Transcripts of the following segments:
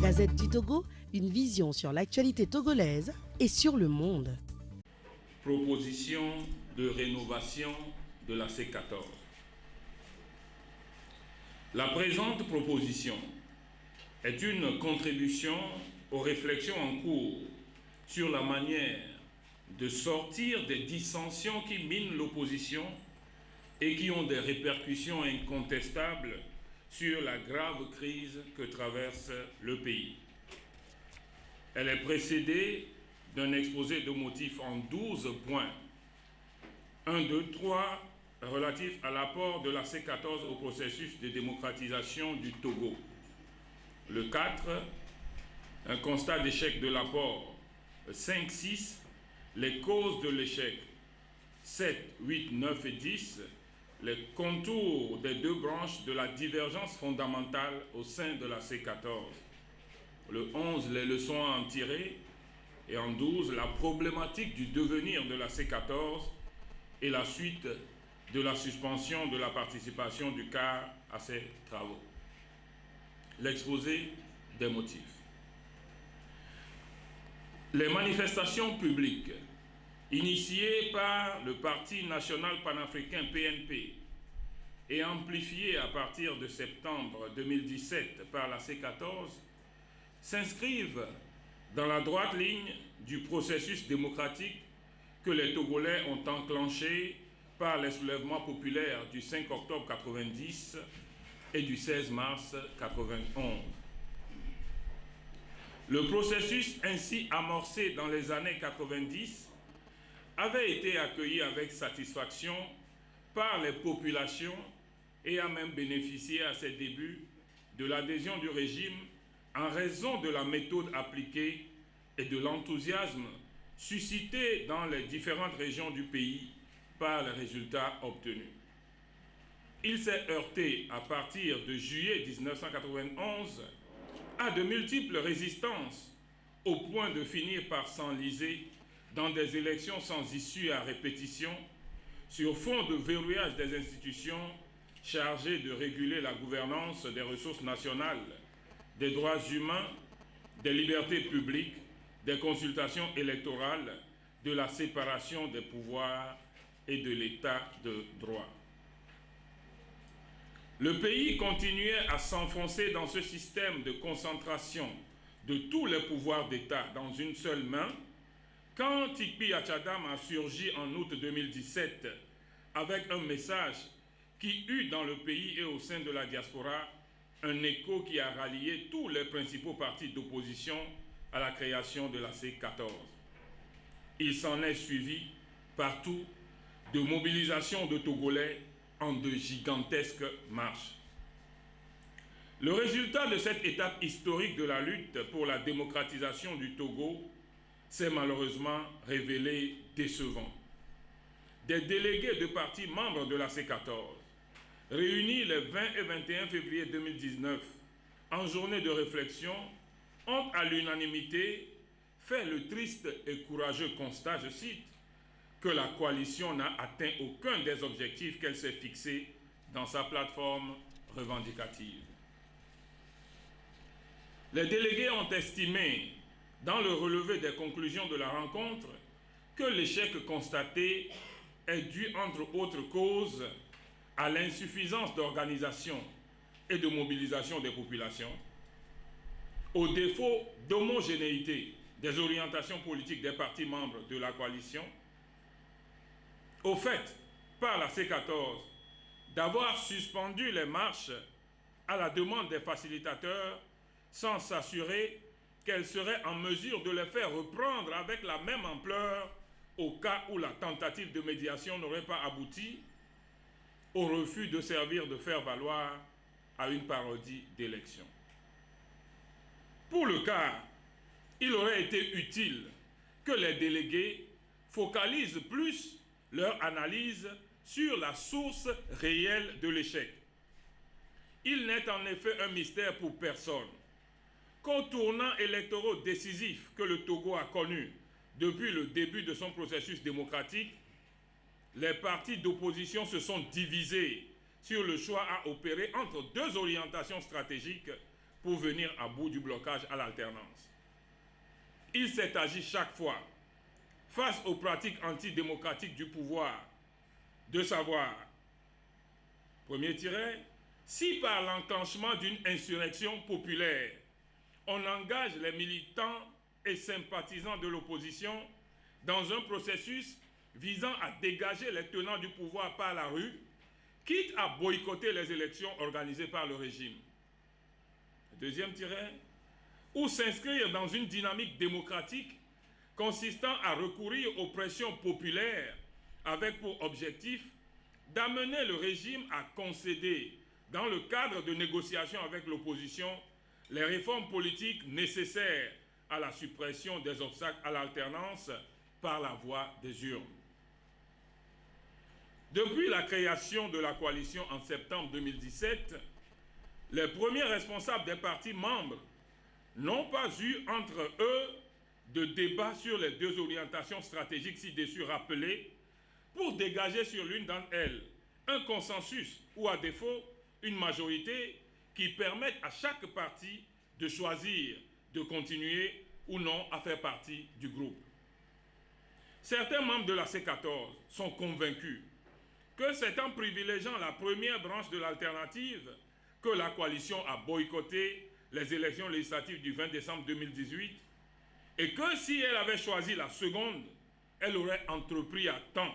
Gazette du Togo, une vision sur l'actualité togolaise et sur le monde. Proposition de rénovation de la C14. La présente proposition est une contribution aux réflexions en cours sur la manière de sortir des dissensions qui minent l'opposition et qui ont des répercussions incontestables sur la grave crise que traverse le pays. Elle est précédée d'un exposé de motifs en 12 points. 1, 2, 3, relatif à l'apport de la C14 au processus de démocratisation du Togo. Le 4, un constat d'échec de l'apport. 5, 6, les causes de l'échec. 7, 8, 9 et 10, les contours des deux branches de la divergence fondamentale au sein de la C14. Le 11, les leçons à en tirer. Et en 12, la problématique du devenir de la C14 et la suite de la suspension de la participation du CAR à ces travaux. L'exposé des motifs. Les manifestations publiques initiées par le Parti national panafricain PNP et amplifiées à partir de septembre 2017 par la C14 s'inscrivent dans la droite ligne du processus démocratique que les Togolais ont enclenché par les soulèvements populaires du 5 octobre 90 et du 16 mars 91. Le processus ainsi amorcé dans les années 90 avait été accueilli avec satisfaction par les populations et a même bénéficié à ses débuts de l'adhésion du régime en raison de la méthode appliquée et de l'enthousiasme suscité dans les différentes régions du pays par les résultats obtenus. Il s'est heurté à partir de juillet 1991 à de multiples résistances au point de finir par s'enliser dans des élections sans issue à répétition sur fond de verrouillage des institutions chargées de réguler la gouvernance des ressources nationales, des droits humains, des libertés publiques, des consultations électorales, de la séparation des pouvoirs et de l'état de droit. Le pays continuait à s'enfoncer dans ce système de concentration de tous les pouvoirs d'État dans une seule main quand Tikpi Achadam a surgi en août 2017 avec un message qui eut dans le pays et au sein de la diaspora un écho qui a rallié tous les principaux partis d'opposition à la création de la C14. Il s'en est suivi partout de mobilisation de Togolais en de gigantesques marches. Le résultat de cette étape historique de la lutte pour la démocratisation du Togo s'est malheureusement révélé décevant. Des délégués de partis membres de la C14, réunis les 20 et 21 février 2019 en journée de réflexion, ont à l'unanimité fait le triste et courageux constat, je cite, que la coalition n'a atteint aucun des objectifs qu'elle s'est fixés dans sa plateforme revendicative. Les délégués ont estimé, dans le relevé des conclusions de la rencontre, que l'échec constaté est dû, entre autres causes, à l'insuffisance d'organisation et de mobilisation des populations, au défaut d'homogénéité des orientations politiques des partis membres de la coalition, au fait, par la C14, d'avoir suspendu les marches à la demande des facilitateurs sans s'assurer qu'elle serait en mesure de les faire reprendre avec la même ampleur au cas où la tentative de médiation n'aurait pas abouti, au refus de servir de faire valoir à une parodie d'élection. Pour le cas, il aurait été utile que les délégués focalisent plus leur analyse sur la source réelle de l'échec. Il n'est en effet un mystère pour personne qu'au tournant électoral décisif que le Togo a connu depuis le début de son processus démocratique, les partis d'opposition se sont divisés sur le choix à opérer entre deux orientations stratégiques pour venir à bout du blocage à l'alternance. Il s'est agi chaque fois, face aux pratiques antidémocratiques du pouvoir, de savoir, premier tiret, si par l'enclenchement d'une insurrection populaire, on engage les militants et sympathisants de l'opposition dans un processus visant à dégager les tenants du pouvoir par la rue, quitte à boycotter les élections organisées par le régime. Deuxième tiret, ou s'inscrire dans une dynamique démocratique consistant à recourir aux pressions populaires avec pour objectif d'amener le régime à concéder, dans le cadre de négociations avec l'opposition, les réformes politiques nécessaires à la suppression des obstacles à l'alternance par la voie des urnes. Depuis la création de la coalition en septembre 2017, les premiers responsables des partis membres n'ont pas eu entre eux de débat sur les deux orientations stratégiques ci-dessus rappelées pour dégager sur l'une d'entre elles un consensus ou à défaut une majorité qui permette à chaque parti de choisir de continuer ou non à faire partie du groupe. Certains membres de la C14 sont convaincus que c'est en privilégiant la première branche de l'alternative que la coalition a boycotté les élections législatives du 20 décembre 2018 et que si elle avait choisi la seconde, elle aurait entrepris à temps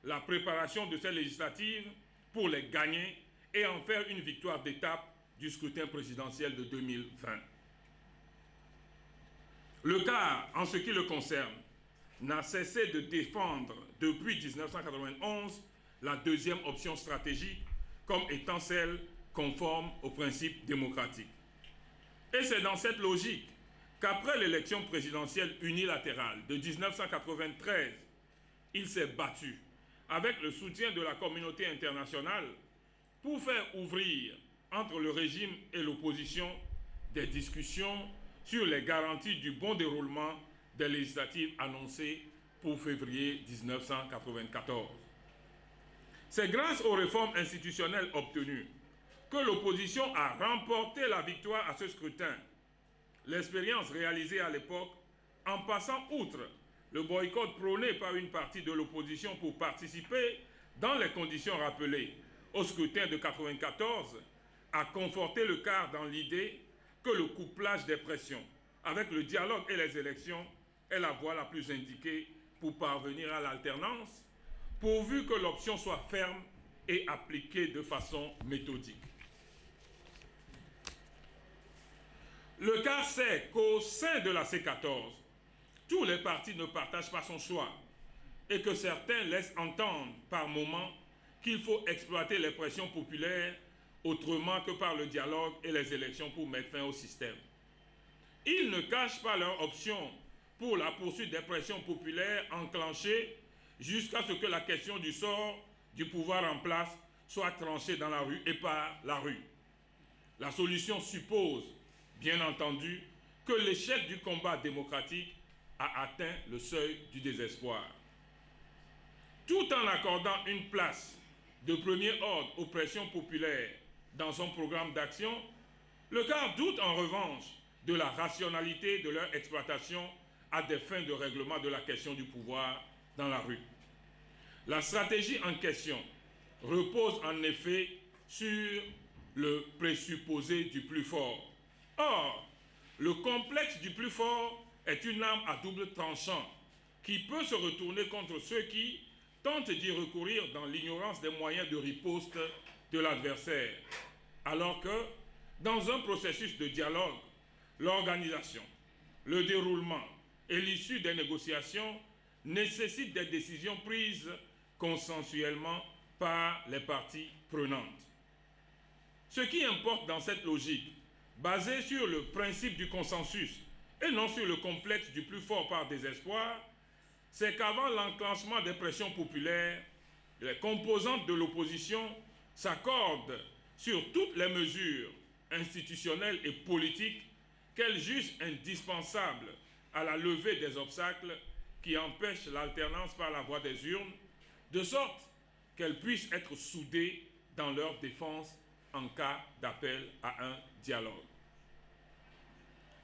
la préparation de ces législatives pour les gagner et en faire une victoire d'étape du scrutin présidentiel de 2020. Le CAR, en ce qui le concerne, n'a cessé de défendre depuis 1991 la deuxième option stratégique comme étant celle conforme aux principes démocratiques. Et c'est dans cette logique qu'après l'élection présidentielle unilatérale de 1993, il s'est battu avec le soutien de la communauté internationale pour faire ouvrir entre le régime et l'opposition des discussions sur les garanties du bon déroulement des législatives annoncées pour février 1994. C'est grâce aux réformes institutionnelles obtenues que l'opposition a remporté la victoire à ce scrutin. L'expérience réalisée à l'époque, en passant outre le boycott prôné par une partie de l'opposition pour participer, dans les conditions rappelées, au scrutin de 1994, a conforté le CAR dans l'idée que le couplage des pressions avec le dialogue et les élections est la voie la plus indiquée pour parvenir à l'alternance, pourvu que l'option soit ferme et appliquée de façon méthodique. Le CAR sait qu'au sein de la C14, tous les partis ne partagent pas son choix et que certains laissent entendre par moments qu'il faut exploiter les pressions populaires autrement que par le dialogue et les élections pour mettre fin au système. Ils ne cachent pas leur option pour la poursuite des pressions populaires enclenchées jusqu'à ce que la question du sort du pouvoir en place soit tranchée dans la rue et par la rue. La solution suppose, bien entendu, que l'échec du combat démocratique a atteint le seuil du désespoir. Tout en accordant une place de premier ordre aux pressions populaires dans son programme d'action, le CAR doute en revanche de la rationalité de leur exploitation à des fins de règlement de la question du pouvoir dans la rue. La stratégie en question repose en effet sur le présupposé du plus fort. Or, le complexe du plus fort est une arme à double tranchant qui peut se retourner contre ceux qui tentent d'y recourir dans l'ignorance des moyens de riposte de l'adversaire, alors que, dans un processus de dialogue, l'organisation, le déroulement et l'issue des négociations nécessitent des décisions prises consensuellement par les parties prenantes. Ce qui importe dans cette logique, basée sur le principe du consensus et non sur le complexe du plus fort par désespoir, c'est qu'avant l'enclenchement des pressions populaires, les composantes de l'opposition s'accordent sur toutes les mesures institutionnelles et politiques qu'elles jugent indispensables à la levée des obstacles qui empêchent l'alternance par la voie des urnes, de sorte qu'elles puissent être soudées dans leur défense en cas d'appel à un dialogue.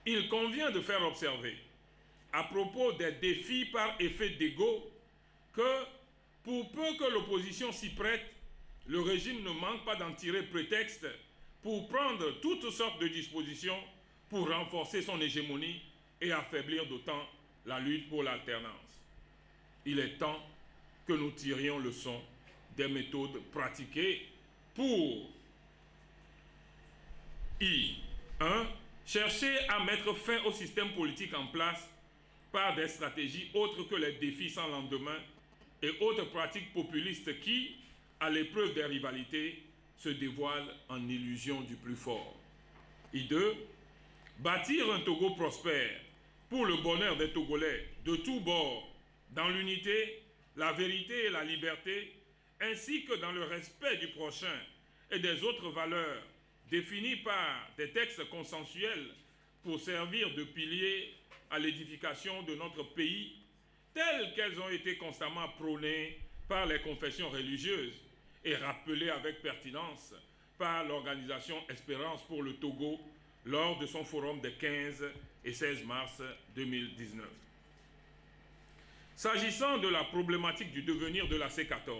il convient de faire observer, à propos des défis par effet d'ego, que pour peu que l'opposition s'y prête, le régime ne manque pas d'en tirer prétexte pour prendre toutes sortes de dispositions pour renforcer son hégémonie et affaiblir d'autant la lutte pour l'alternance. Il est temps que nous tirions leçon des méthodes pratiquées pour 1. Chercher à mettre fin au système politique en place par des stratégies autres que les défis sans lendemain et autres pratiques populistes qui, à l'épreuve des rivalités, se dévoilent en illusion du plus fort. 2. Bâtir un Togo prospère pour le bonheur des Togolais de tous bords, dans l'unité, la vérité et la liberté, ainsi que dans le respect du prochain et des autres valeurs définies par des textes consensuels pour servir de pilier à l'édification de notre pays, telles qu'elles ont été constamment prônées par les confessions religieuses et rappelées avec pertinence par l'organisation Espérance pour le Togo lors de son forum des 15 et 16 mars 2019. S'agissant de la problématique du devenir de la C14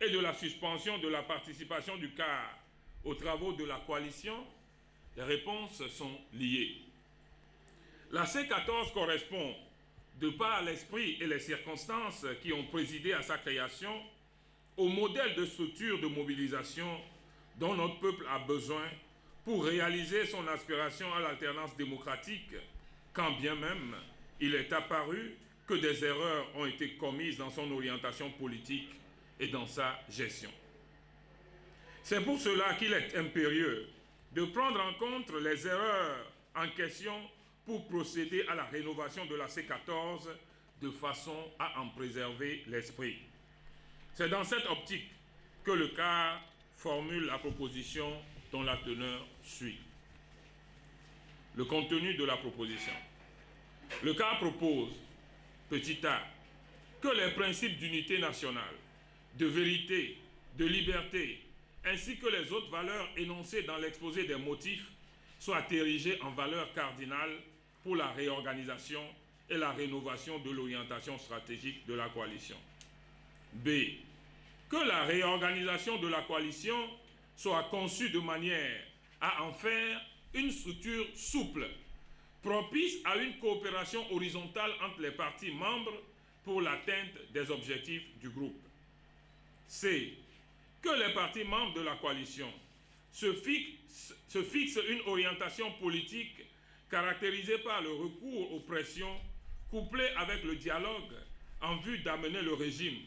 et de la suspension de la participation du CAR aux travaux de la coalition, les réponses sont liées. La C14 correspond, de par l'esprit et les circonstances qui ont présidé à sa création, au modèle de structure de mobilisation dont notre peuple a besoin pour réaliser son aspiration à l'alternance démocratique, quand bien même il est apparu que des erreurs ont été commises dans son orientation politique et dans sa gestion. C'est pour cela qu'il est impérieux de prendre en compte les erreurs en question pour procéder à la rénovation de la C14 de façon à en préserver l'esprit. C'est dans cette optique que le CAR formule la proposition dont la teneur suit. Le contenu de la proposition. Le CAR propose, petit a, que les principes d'unité nationale, de vérité, de liberté, ainsi que les autres valeurs énoncées dans l'exposé des motifs soient érigés en valeurs cardinales pour la réorganisation et la rénovation de l'orientation stratégique de la coalition. B. Que la réorganisation de la coalition soit conçue de manière à en faire une structure souple, propice à une coopération horizontale entre les partis membres pour l'atteinte des objectifs du groupe. C. Que les partis membres de la coalition se fixent une orientation politique caractérisée par le recours aux pressions couplé avec le dialogue en vue d'amener le régime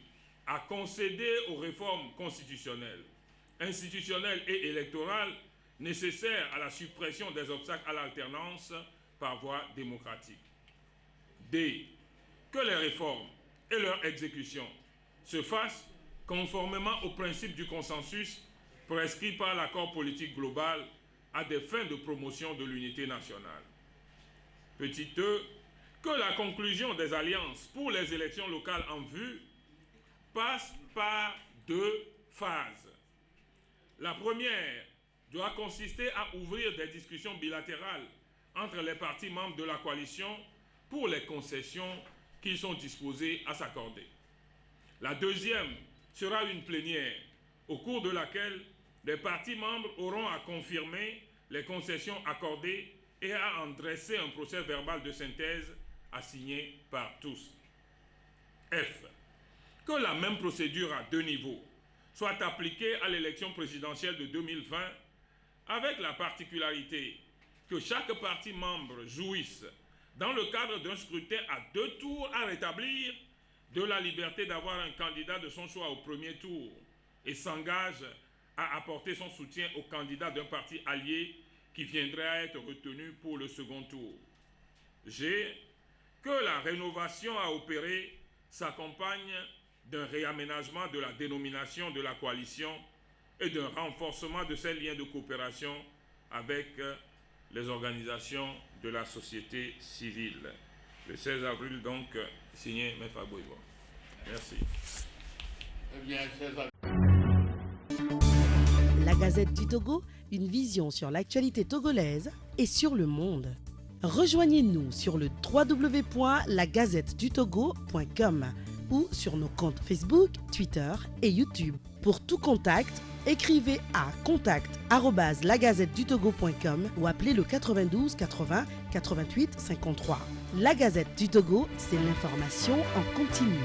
à concéder aux réformes constitutionnelles, institutionnelles et électorales nécessaires à la suppression des obstacles à l'alternance par voie démocratique. D. Que les réformes et leur exécution se fassent conformément aux principes du consensus prescrit par l'accord politique global à des fins de promotion de l'unité nationale. Petit e, que la conclusion des alliances pour les élections locales en vue passe par 2 phases. La première doit consister à ouvrir des discussions bilatérales entre les partis membres de la coalition pour les concessions qu'ils sont disposés à s'accorder. La deuxième sera une plénière, au cours de laquelle les partis membres auront à confirmer les concessions accordées et à en dresser un procès verbal de synthèse à signer par tous. F. Que la même procédure à 2 niveaux soit appliquée à l'élection présidentielle de 2020 avec la particularité que chaque parti membre jouisse, dans le cadre d'un scrutin à 2 tours à rétablir, de la liberté d'avoir un candidat de son choix au premier tour et s'engage à apporter son soutien au candidat d'un parti allié qui viendrait à être retenu pour le second tour. G. Que la rénovation à opérer s'accompagne d'un réaménagement de la dénomination de la coalition et d'un renforcement de ses liens de coopération avec les organisations de la société civile. Le 16 avril, donc, signé M. Faboibo. Merci. Eh bien, 16 avril. La Gazette du Togo, une vision sur l'actualité togolaise et sur le monde. Rejoignez-nous sur le www.lagazettedutogo.com ou sur nos comptes Facebook, Twitter et YouTube. Pour tout contact, écrivez à contact@lagazettedutogo.com ou appelez le 92 80 88 53. La Gazette du Togo, c'est l'information en continu.